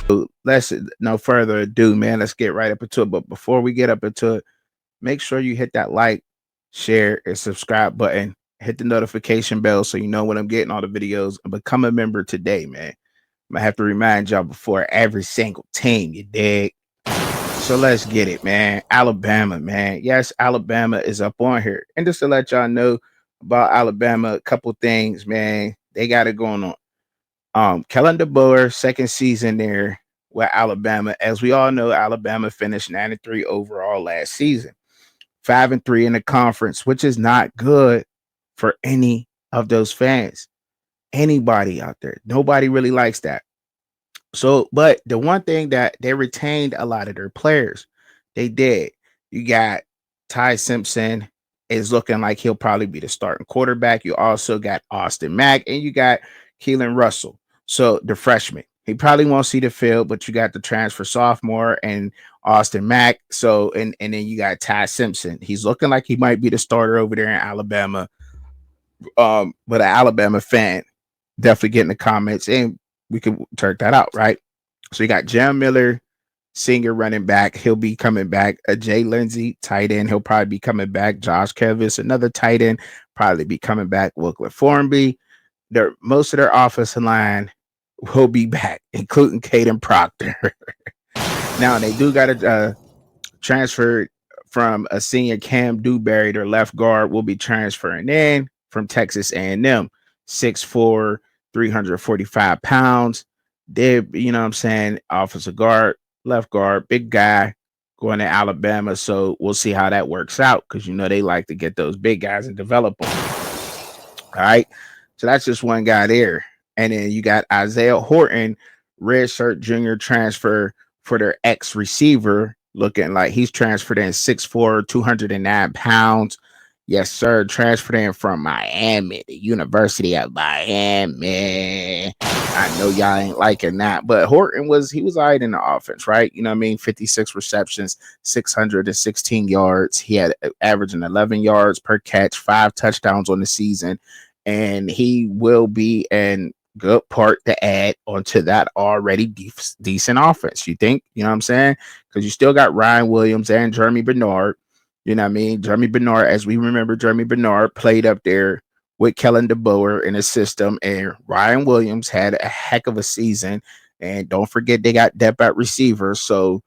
So let's no further ado, man. Let's get right up into it. But before we get up into it, make sure you hit that like, share, and subscribe button. Hit the notification bell so you know when I'm getting all the videos and become a member today, man. I'm gonna have to remind y'all before every single team, you dig? So let's get it, man. Alabama, man. Yes, Alabama is up on here. And just to let y'all know about Alabama, a couple things, man. They got it going on. Kellen DeBoer, second season there with Alabama. As we all know, Alabama finished 93 overall last season, 5-3 in the conference, which is not good for any of those fans. Anybody out there, nobody really likes that. So, but the one thing that they retained a lot of their players, they did. You got Ty Simpson is looking like he'll probably be the starting quarterback. You also got Austin Mack and you got Keelan Russell. So the freshman, he probably won't see the field, but you got the transfer sophomore and Austin Mack. So and then you got Ty Simpson. He's looking like he might be the starter over there in Alabama. But an Alabama fan definitely get in the comments and we can check that out, right? So you got Jam Miller, senior running back. He'll be coming back. Jay Lindsey, tight end. He'll probably be coming back. Josh Kevis, another tight end, probably be coming back. Wycliffe Formby. Most of their offensive line will be back, including Caden Proctor. Now they do got to transfer from a senior Cam Dewberry, their left guard, will be transferring in from Texas A&M, 6'4", 345 pounds. Did you know what I'm saying? Offensive guard, left guard, big guy going to Alabama. So we'll see how that works out because you know they like to get those big guys and develop them. All right. So that's just one guy there. And then you got Isaiah Horton, redshirt junior transfer for their ex receiver, looking like he's transferred in 6'4", 209 pounds. Yes, sir. Transferred in from Miami, the University of Miami. I know y'all ain't liking that, but Horton he was all right in the offense, right? You know what I mean? 56 receptions, 616 yards. He had averaging 11 yards per catch, 5 touchdowns on the season, and he will be an good part to add onto that already decent offense. You think? You know what I'm saying? Because you still got Ryan Williams and Jeremy Bernard. You know what I mean? Jeremy Bernard, as we remember, Jeremy Bernard played up there with Kellen DeBoer in his system, and Ryan Williams had a heck of a season. And don't forget, they got depth at receiver, so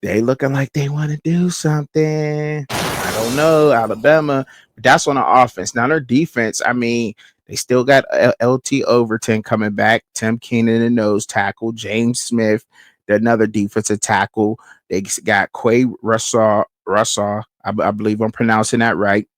they looking like they want to do something. I don't know, Alabama, but that's on the offense. Now their defense, I mean, they still got LT Overton coming back, Tim Keenan in nose tackle, James Smith, another defensive tackle. They got Quay Russell. I believe I'm pronouncing that right.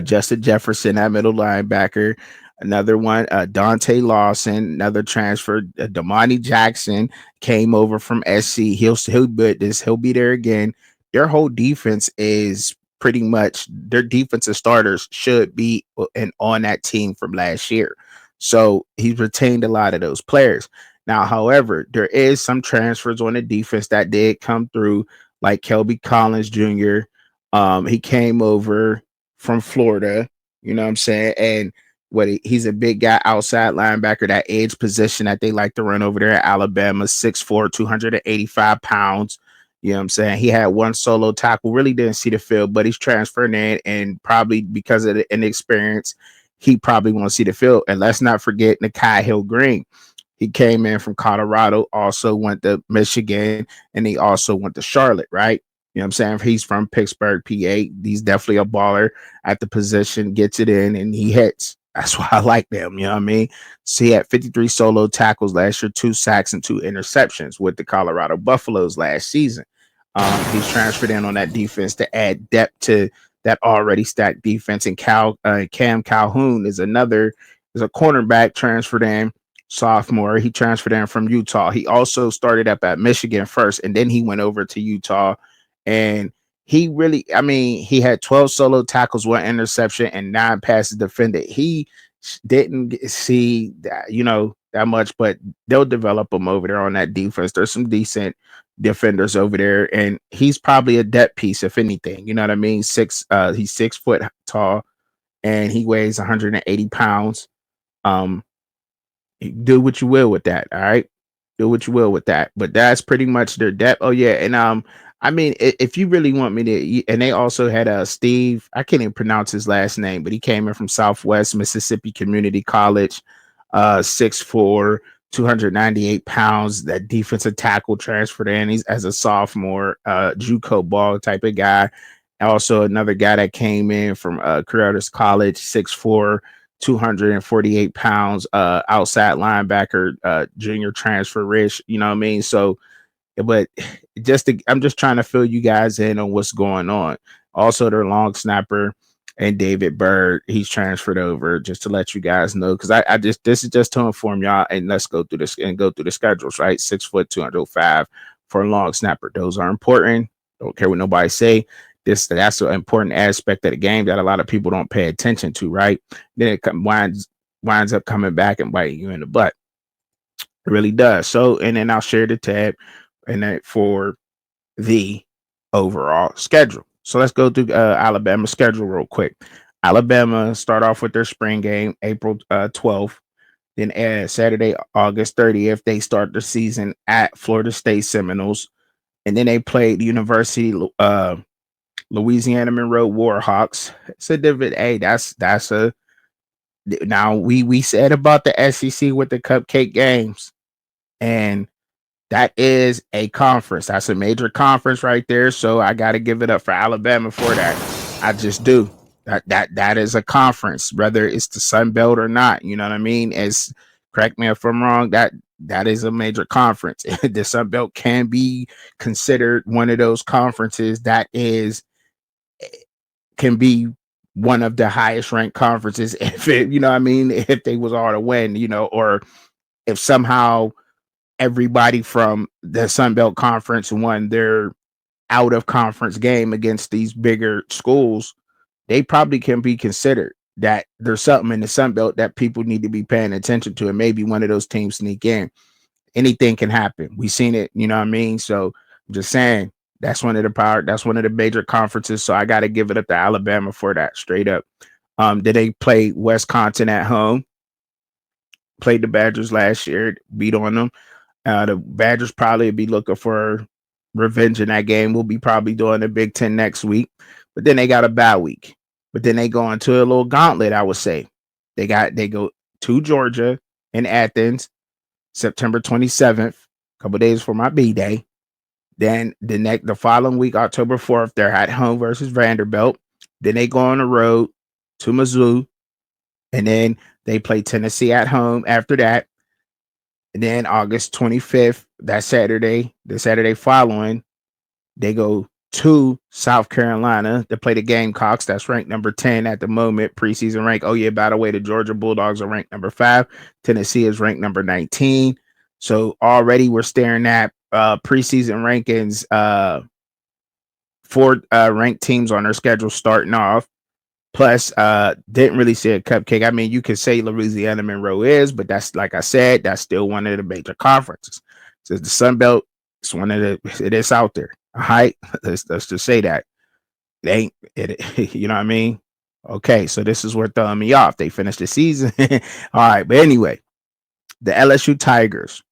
Justin Jefferson, that middle linebacker. Another one, Dante Lawson, another transfer. Damani Jackson came over from SC. He'll be there again. Their whole defense is pretty much their defensive starters should be and on that team from last year. So he's retained a lot of those players. Now, however, there is some transfers on the defense that did come through, like Kelby Collins Jr. He came over from Florida, you know what I'm saying? And he's a big guy outside linebacker, that edge position that they like to run over there at Alabama, 6'4", 285 pounds. You know what I'm saying? He had one solo tackle, really didn't see the field, but he's transferring in, and probably because of the inexperience, he probably won't see the field. And let's not forget Nakai Hill-Green. He came in from Colorado, also went to Michigan, and he also went to Charlotte, right? You know what I'm saying? He's from Pittsburgh, PA. He's definitely a baller at the position, gets it in, and he hits. That's why I like them. You know what I mean? So he had 53 solo tackles last year, 2 sacks and 2 interceptions with the Colorado Buffaloes last season. He's transferred in on that defense to add depth to that already stacked defense. And Cam Calhoun is a cornerback transferred in, sophomore. He transferred in from Utah. He also started up at Michigan first, and then he went over to Utah. And he really, I mean, he had 12 solo tackles, 1 interception, and 9 passes defended. He didn't see that, that much, but they'll develop him over there on that defense. There's some decent defenders over there, and he's probably a depth piece, if anything. You know what I mean? He's 6 foot tall, and he weighs 180 pounds. Um, do what you will with that. All right. Do what you will with that. But that's pretty much their depth. Oh yeah, and I mean, if you really want me to, and they also had Steve. I can't even pronounce his last name, but he came in from Southwest Mississippi Community College, 6'4", 298 pounds. That defensive tackle transferred in. He's as a sophomore, JUCO ball type of guy. Also, another guy that came in from Creators College, 6'4", 248 pounds, outside linebacker, junior transfer rich. You know what I mean? So, but I'm just trying to fill you guys in on what's going on. Also, their long snapper and David Bird, he's transferred over just to let you guys know. Cause I just, this is just to inform y'all, and let's go through this and go through the schedules, right? 6', 205 for a long snapper. Those are important. Don't care what nobody say. That's an important aspect of the game that a lot of people don't pay attention to, right? Then it winds up coming back and biting you in the butt. It really does. So, and then I'll share the tab and then for the overall schedule. So let's go through Alabama schedule real quick. Alabama start off with their spring game April 12th. Then Saturday, August 30th, they start the season at Florida State Seminoles. And then they played the University Louisiana Monroe Warhawks. It's a different. Hey, that's a. Now we said about the SEC with the cupcake games, and that is a conference. That's a major conference right there. So I got to give it up for Alabama for that. I just do. That is a conference, whether it's the Sun Belt or not. You know what I mean? As correct me if I'm wrong. That is a major conference. The Sun Belt can be considered one of those conferences that can be one of the highest ranked conferences if it, you know what I mean, if they was all to win, or if somehow everybody from the Sun Belt Conference won their out of conference game against these bigger schools, they probably can be considered that there's something in the Sun Belt that people need to be paying attention to, and maybe one of those teams sneak in. Anything can happen. We've seen it, you know what I mean? So I'm just saying that's one of the major conferences. So I got to give it up to Alabama for that straight up. Did they play Wisconsin at home? Played the Badgers last year, beat on them. The Badgers probably be looking for revenge in that game. We'll be probably doing the Big Ten next week, but then they got a bye week. But then they go into a little gauntlet, I would say. They go to Georgia in Athens, September 27th, a couple days for my B-Day. Then the following week, October 4th, they're at home versus Vanderbilt. Then they go on the road to Mizzou, and then they play Tennessee at home after that. And then August 25th, that Saturday, the Saturday following, they go to South Carolina to play the Gamecocks. That's ranked number 10 at the moment, preseason rank. Oh, yeah, by the way, the Georgia Bulldogs are ranked number 5. Tennessee is ranked number 19. So already we're staring at preseason rankings, 4 ranked teams on their schedule starting off. Plus, didn't really see a cupcake. I mean, you could say Louisiana Monroe is, but that's, like I said, that's still one of the major conferences. So the Sun Belt, it's one of it is out there. All right, let's just say that it ain't it. You know what I mean? Okay, so this is where throwing me off. They finished the season. All right, but anyway, the LSU Tigers,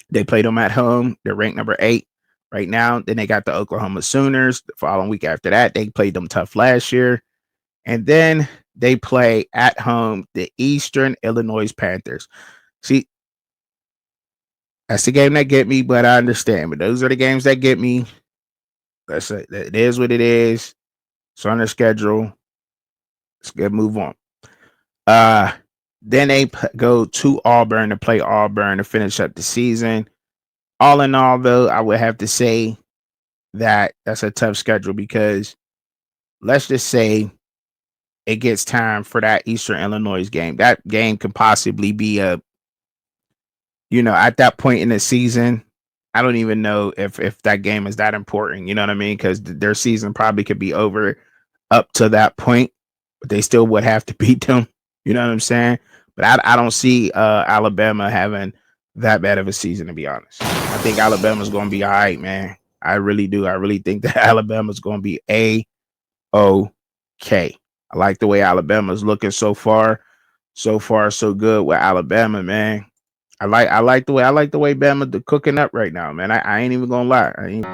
they played them at home. They're ranked number 8 right now. Then they got the Oklahoma Sooners. The following week after that, they played them tough last year. And then they play at home the Eastern Illinois Panthers. See, that's the game that get me, but I understand. But those are the games that get me. That's it. It is what it is. It's on their schedule. Let's get move on. Then they go to Auburn to play Auburn to finish up the season. All in all, though, I would have to say that that's a tough schedule because let's just say it gets time for that Eastern Illinois game. That game can possibly be at that point in the season, I don't even know if that game is that important. You know what I mean? Because their season probably could be over up to that point, but they still would have to beat them. You know what I'm saying? But I don't see Alabama having that bad of a season, to be honest. I think Alabama's going to be all right, man. I really do. I really think that Alabama's going to be A-OK. I like the way Alabama's looking so far. So far, so good with Alabama, man. I like the way Bama cooking up right now, man. I ain't even gonna lie. I ain't